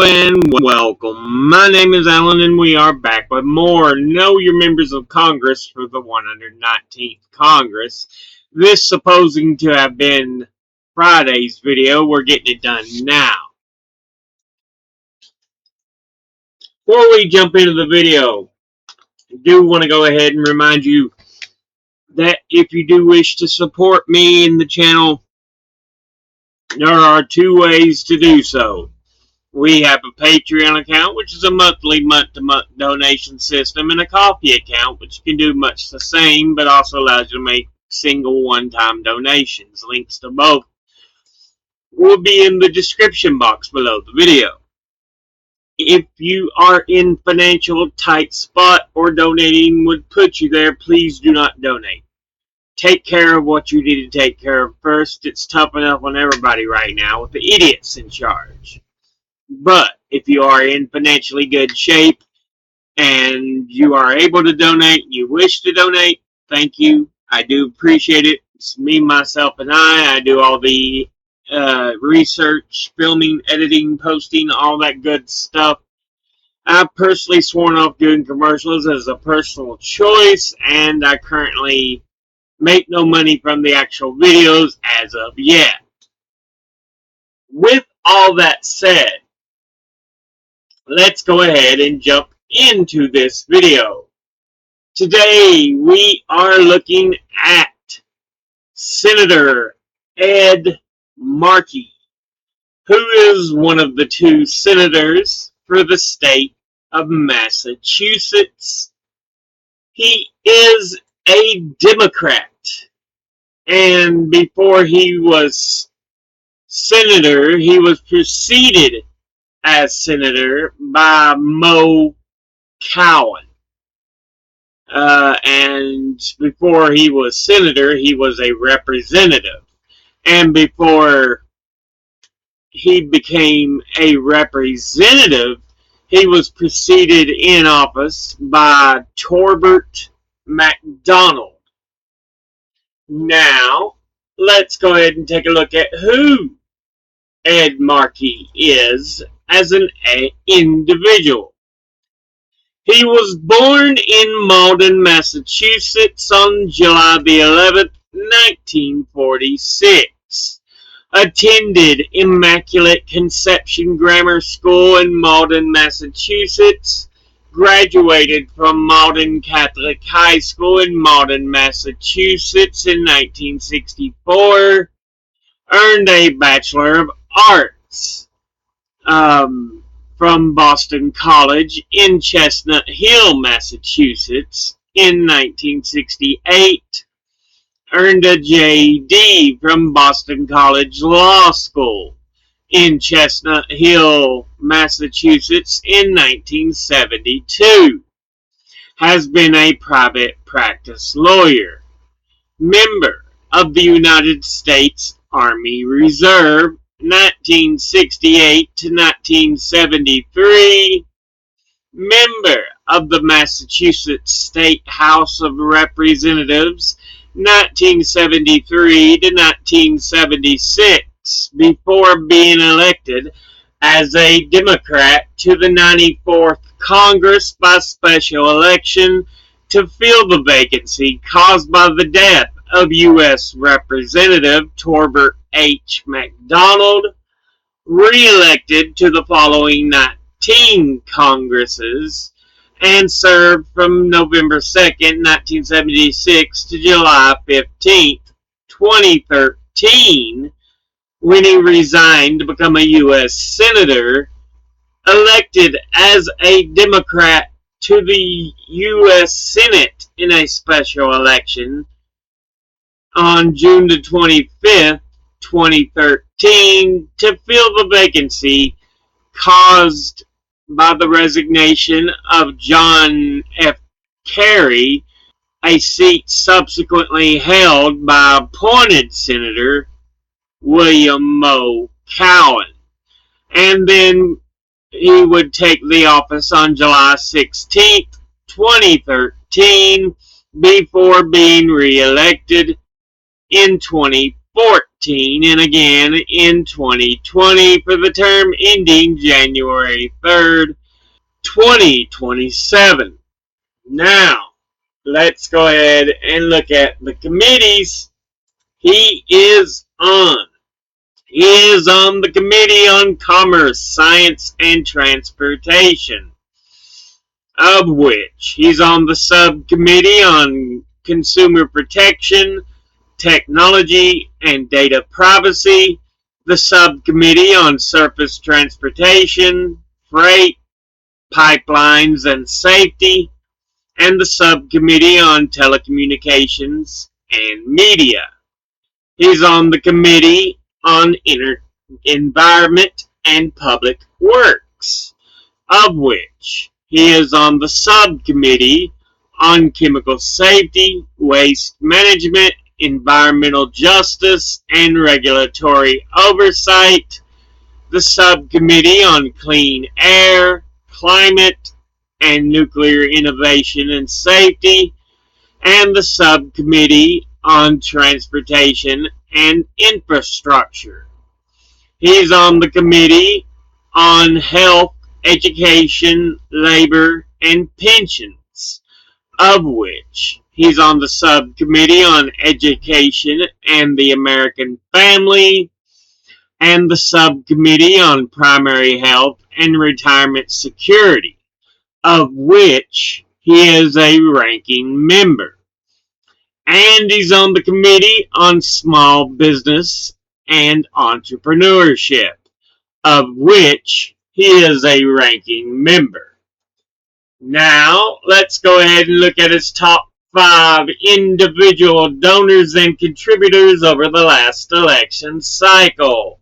and welcome. My name is Alan and we are back with more Know Your Members of Congress for the 119th Congress. This supposing to have been Friday's video. We're getting it done now. Before we jump into the video, I do want to go ahead and remind you that if you do wish to support me and the channel, there are two ways to do so. We have a Patreon account, which is a monthly, month-to-month donation system, and a Coffee account, which can do much the same, but also allows you to make single one-time donations. Links to both will be in the description box below the video. If you are in financial tight spot or donating would put you there, please do not donate. Take care of what you need to take care of first. It's tough enough on everybody right now with the idiots in charge. But if you are in financially good shape and you are able to donate, you wish to donate, thank you. I do appreciate it. It's me, myself, and I do all the research, filming, editing, posting, all that good stuff. I've personally sworn off doing commercials as a personal choice, and I currently make no money from the actual videos as of yet. With all that said, let's go ahead and jump into this video. Today we are looking at Senator Ed Markey, who is one of the two senators for the state of Massachusetts. He is a Democrat, and before he was senator, he was preceded as senator by Mo Cowan. And before he was senator, he was a representative. And before he became a representative, he was preceded in office by Torbert MacDonald. Now, let's go ahead and take a look at who Ed Markey is as an individual. He was born in Malden, Massachusetts on July the 11th, 1946. Attended Immaculate Conception Grammar School in Malden, Massachusetts. Graduated from Malden Catholic High School in Malden, Massachusetts in 1964. Earned a Bachelor of Arts from Boston College in Chestnut Hill, Massachusetts in 1968. Earned a JD from Boston College Law School in Chestnut Hill, Massachusetts in 1972. Has been a private practice lawyer. Member of the United States Army Reserve, 1968 to 1973, member of the Massachusetts State House of Representatives, 1973 to 1976, before being elected as a Democrat to the 94th Congress by special election to fill the vacancy caused by the death of U.S. Representative Torbert H. MacDonald, re-elected to the following 19 Congresses, and served from November 2nd, 1976 to July 15th, 2013, when he resigned to become a U.S. Senator, elected as a Democrat to the U.S. Senate in a special election on June the 25th, 2013, to fill the vacancy caused by the resignation of John F. Kerry, a seat subsequently held by appointed Senator William Mo Cowan. And then he would take the office on July 16th, 2013, before being re-elected in 2014. 2019 and again in 2020 for the term ending January 3rd, 2027. Now, let's go ahead and look at the committees he is on. He is on the Committee on Commerce, Science, and Transportation, of which he's on the Subcommittee on Consumer Protection, Technology, and Data Privacy, the Subcommittee on Surface Transportation, Freight, Pipelines, and Safety, and the Subcommittee on Telecommunications and Media. He's on the Committee on Environment and Public Works, of which he is on the Subcommittee on Chemical Safety, Waste Management, Environmental Justice, and Regulatory Oversight, the Subcommittee on Clean Air, Climate, and Nuclear Innovation and Safety, and the Subcommittee on Transportation and Infrastructure. He's on the Committee on Health, Education, Labor, and Pensions, of which he's on the Subcommittee on Education and the American Family, and the Subcommittee on Primary Health and Retirement Security, of which he is a ranking member. And he's on the Committee on Small Business and Entrepreneurship, of which he is a ranking member. Now, let's go ahead and look at his top 5 individual donors and contributors over the last election cycle.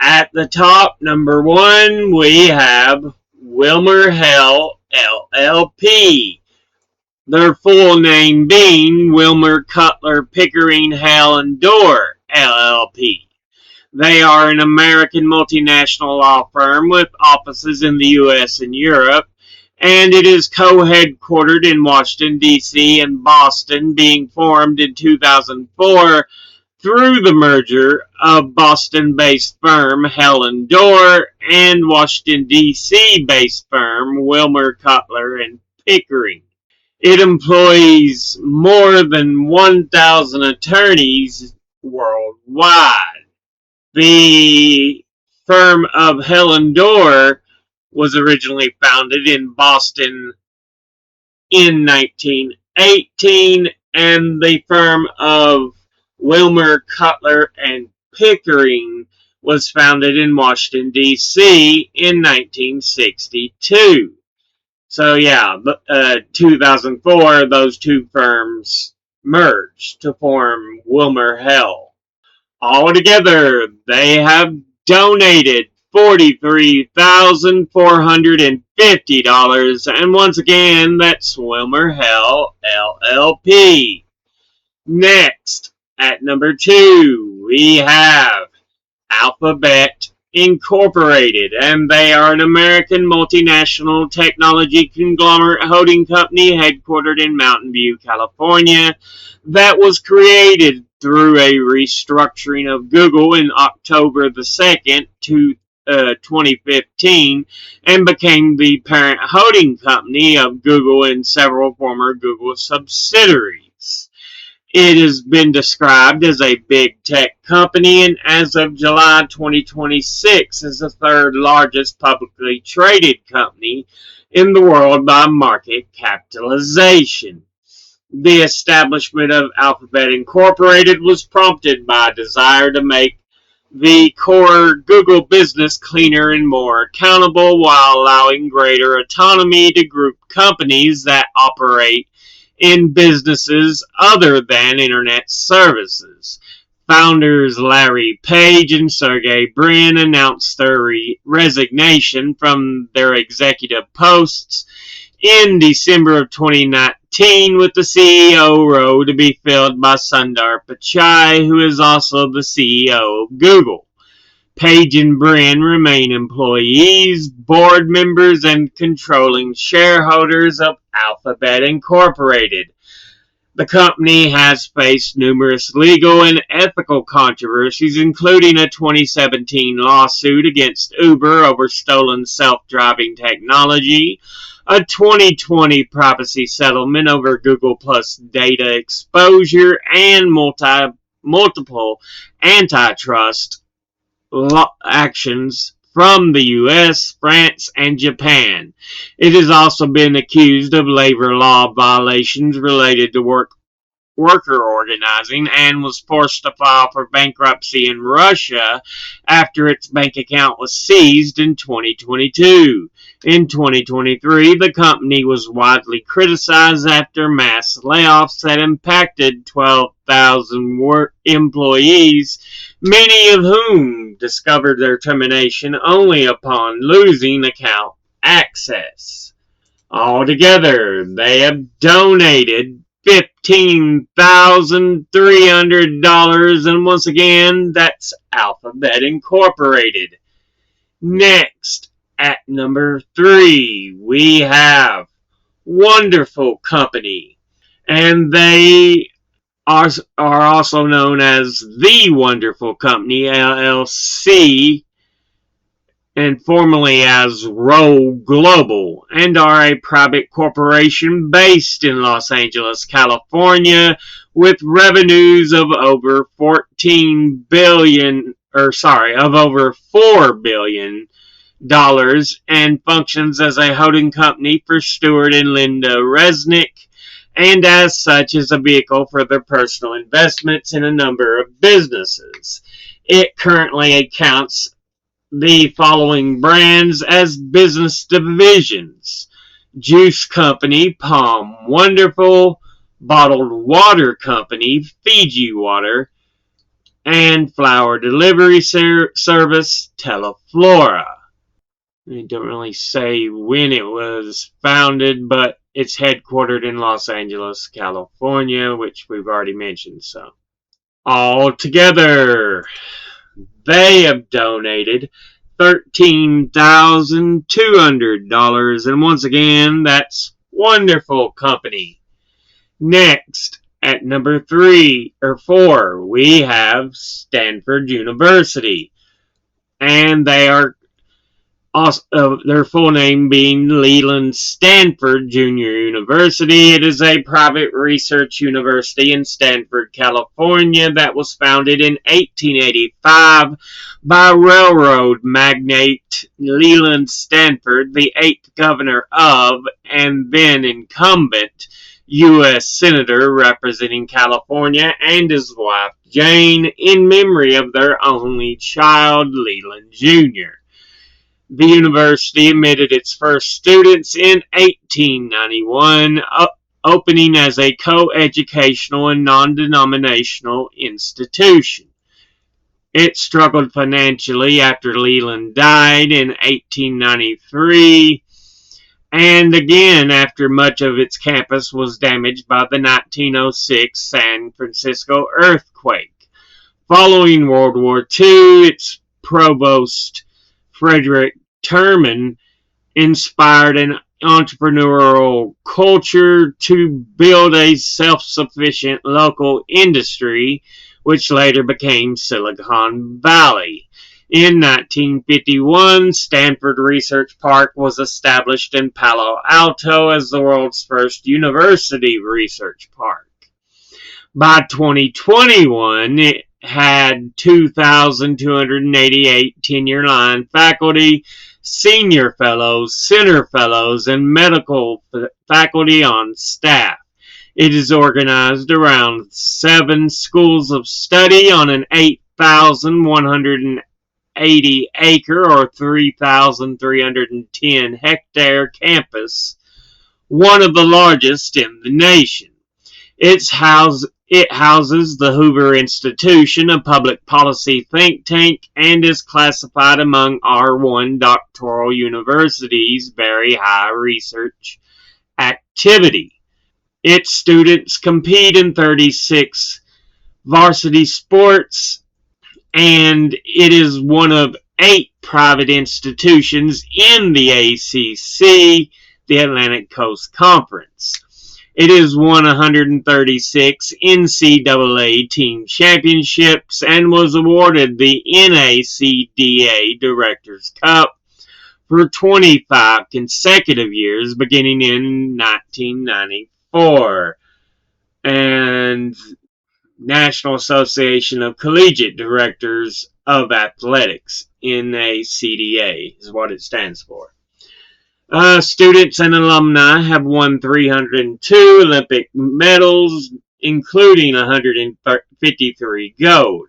At the top, number 1, we have Wilmer Hell, LLP. Their full name being Wilmer Cutler Pickering Hell and Dorr, LLP. They are an American multinational law firm with offices in the U.S. and Europe, and it is co-headquartered in Washington, D.C. and Boston, being formed in 2004 through the merger of Boston-based firm Hell and Dorr and Washington, D.C.-based firm Wilmer Cutler and Pickering. It employs more than 1,000 attorneys worldwide. The firm of Hell and Dorr was originally founded in Boston in 1918, and the firm of Wilmer Cutler and Pickering was founded in Washington, D.C. in 1962. So yeah, 2004, those two firms merged to form Wilmer Hell. Altogether, they have donated $43,450, and once again, that's Wilmer Hell, LLP. Next, at number 2, we have Alphabet Incorporated, and they are an American multinational technology conglomerate holding company headquartered in Mountain View, California, that was created through a restructuring of Google in October the 2nd, 2015, and became the parent holding company of Google and several former Google subsidiaries. It has been described as a big tech company, and as of July 2026 is the third largest publicly traded company in the world by market capitalization. The establishment of Alphabet Incorporated was prompted by a desire to make the core Google business cleaner and more accountable, while allowing greater autonomy to group companies that operate in businesses other than internet services. Founders Larry Page and Sergey Brin announced their resignation from their executive posts in December of 2019, with the CEO role to be filled by Sundar Pichai, who is also the CEO of Google. Page and Brin remain employees, board members, and controlling shareholders of Alphabet Incorporated. The company has faced numerous legal and ethical controversies, including a 2017 lawsuit against Uber over stolen self-driving technology, a 2020 privacy settlement over Google Plus data exposure, and multiple antitrust actions from the US, France, and Japan. It has also been accused of labor law violations related to worker organizing and was forced to file for bankruptcy in Russia after its bank account was seized in 2022. In 2023, the company was widely criticized after mass layoffs that impacted 12,000 employees, many of whom discovered their termination only upon losing account access. Altogether, they have donated $15,300, and once again, that's Alphabet Incorporated. Next, at number 3, we have Wonderful Company, and they are also known as The Wonderful Company, LLC, and formerly as Roll Global, and are a private corporation based in Los Angeles, California, with revenues of over $4 billion, and functions as a holding company for Stuart and Linda Resnick, and as such is a vehicle for their personal investments in a number of businesses. It currently accounts the following brands as business divisions: Juice Company, Palm Wonderful, Bottled Water Company, Fiji Water, and Flower Delivery Service, Teleflora. They don't really say when it was founded, but it's headquartered in Los Angeles, California, which we've already mentioned. So, altogether, they have donated $13,200, and once again, that's Wonderful Company. Next, at number 4, we have Stanford University, and they are also, their full name being Leland Stanford Junior University. It is a private research university in Stanford, California that was founded in 1885 by railroad magnate Leland Stanford, the 8th governor of and then incumbent U.S. Senator representing California, and his wife Jane, in memory of their only child, Leland Jr. The university admitted its first students in 1891, opening as a co-educational and non-denominational institution. It struggled financially after Leland died in 1893, and again after much of its campus was damaged by the 1906 San Francisco earthquake. Following World War II, its provost, Frederick Terman, inspired an entrepreneurial culture to build a self-sufficient local industry, which later became Silicon Valley. In 1951, Stanford Research Park was established in Palo Alto as the world's first university research park. By 2021, it had 2,288 tenure-line faculty, senior fellows, center fellows, and medical faculty on staff. It is organized around 7 schools of study on an 8,180-acre or 3,310 hectare campus, one of the largest in the nation. It houses the Hoover Institution, a public policy think tank, and is classified among R1 doctoral universities' very high research activity. Its students compete in 36 varsity sports, and it is one of 8 private institutions in the ACC, the Atlantic Coast Conference. It has won 136 NCAA team championships and was awarded the NACDA Directors Cup for 25 consecutive years, beginning in 1994. And National Association of Collegiate Directors of Athletics, NACDA is what it stands for. Students and alumni have won 302 Olympic medals, including 153 gold.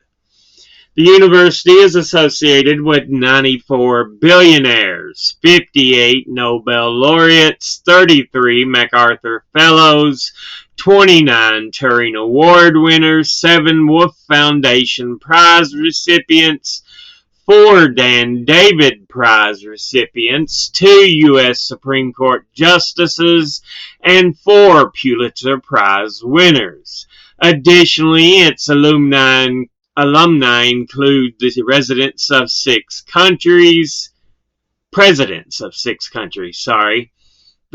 The university is associated with 94 billionaires, 58 Nobel laureates, 33 MacArthur Fellows, 29 Turing Award winners, 7 Wolf Foundation Prize recipients, 4 Dan David Prize recipients, 2 U.S. Supreme Court justices, and 4 Pulitzer Prize winners. Additionally, its alumni include the presidents of 6 countries, the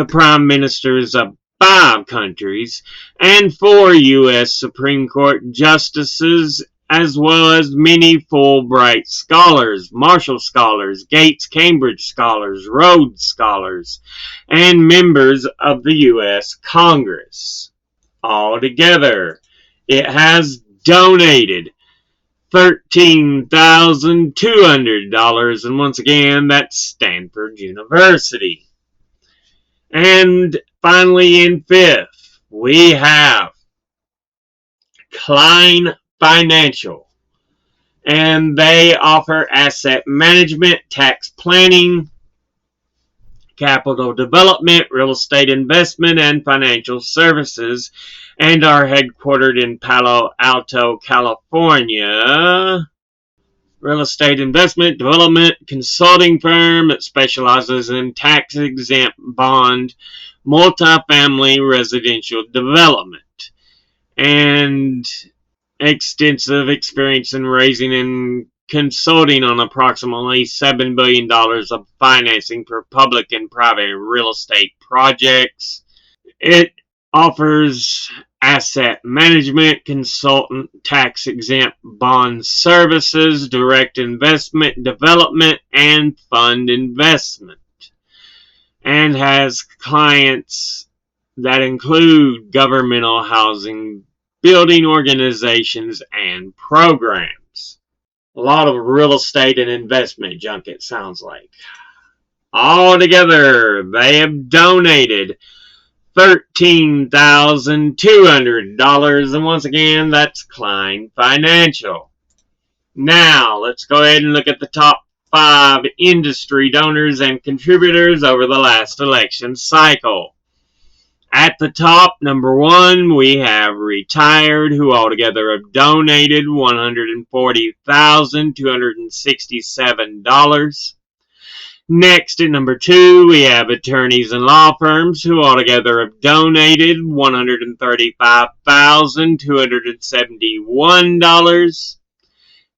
prime ministers of 5 countries, and 4 U.S. Supreme Court justices, as well as many Fulbright scholars, Marshall scholars, Gates Cambridge scholars, Rhodes scholars, and members of the U.S. Congress. Altogether, it has donated $13,200, and once again, that's Stanford University. And finally, in 5th, we have Klein Financial, and they offer asset management, tax planning, capital development, real estate investment, and financial services, and are headquartered in Palo Alto, California. Real estate investment development consulting firm that specializes in tax-exempt bond multifamily residential development, and extensive experience in raising and consulting on approximately $7 billion of financing for public and private real estate projects. It offers asset management, consultant, tax-exempt bond services, direct investment development, and fund investment, and has clients that include governmental housing, building organizations, and programs. A lot of real estate and investment junk, it sounds like. Altogether, they have donated $13,200, and once again, that's Klein Financial. Now, let's go ahead and look at the top 5 industry donors and contributors over the last election cycle. At the top, number 1, we have Retired, who altogether have donated $140,267. Next, at number 2, we have attorneys and law firms, who altogether have donated $135,271.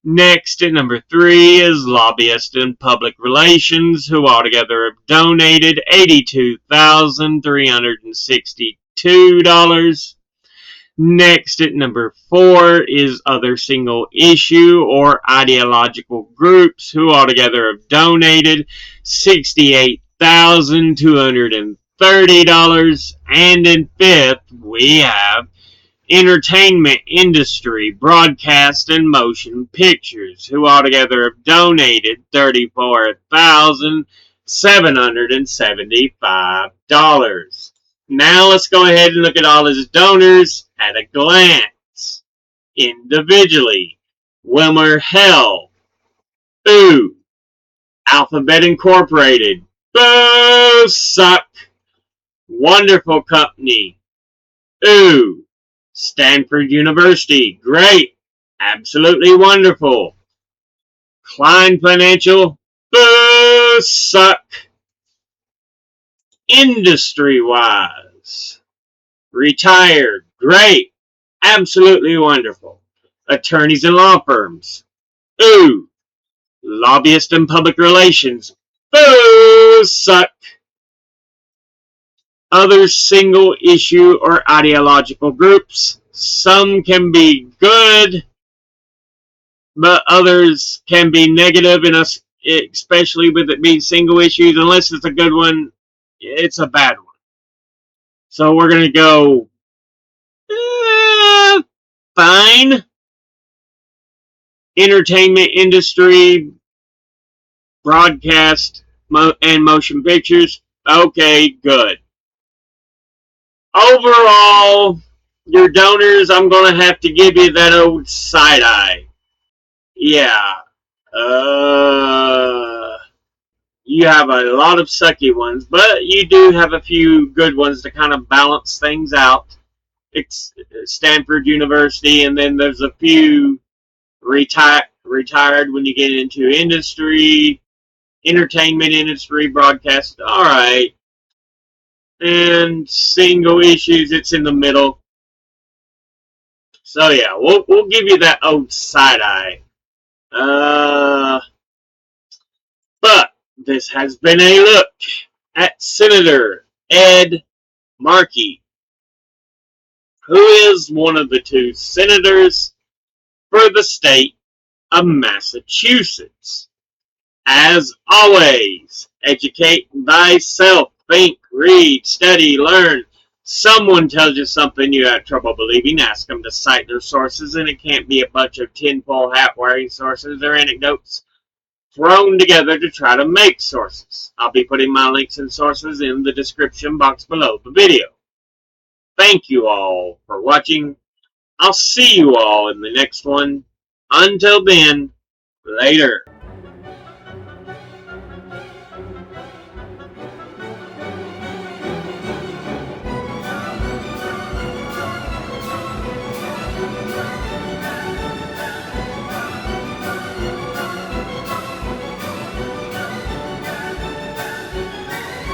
Next, at number 3, is lobbyists and public relations, who altogether have donated $82,362. Next, at number 4, is other single issue or ideological groups, who altogether have donated $68,230. And in 5th, we have entertainment industry, broadcast and motion pictures, who altogether have donated $34,775. Now let's go ahead and look at all his donors at a glance. Individually, Wilmer Hell, Ooh, Alphabet Incorporated, Boo Suck, Wonderful Company, Ooh, Stanford University, great, absolutely wonderful, Klein Financial, Boo Suck. Industry-wise, Retired, great, absolutely wonderful, attorneys and law firms, Ooh, lobbyists and public relations, Boo Suck. other single issue or ideological groups. Some can be good, but others can be negative, and especially with it being single issues. Unless it's a good one, it's a bad one. So we're going to go fine. Entertainment industry, broadcast, and motion pictures. Okay, good. Overall, your donors, I'm going to have to give you that old side eye. Yeah. You have a lot of sucky ones, but you do have a few good ones to kind of balance things out. It's Stanford University, and then there's a few retired when you get into industry, entertainment industry, broadcast. All right. And single issues, it's in the middle. So yeah, we'll give you that old side eye. But this has been a look at Senator Ed Markey, who is one of the two senators for the state of Massachusetts. As always, educate thyself. Think, read, study, learn. Someone tells you something you have trouble believing, ask them to cite their sources, and it can't be a bunch of tinfoil hat wearing sources or anecdotes thrown together to try to make sources. I'll be putting my links and sources in the description box below the video. Thank you all for watching. I'll see you all in the next one. Until then, later.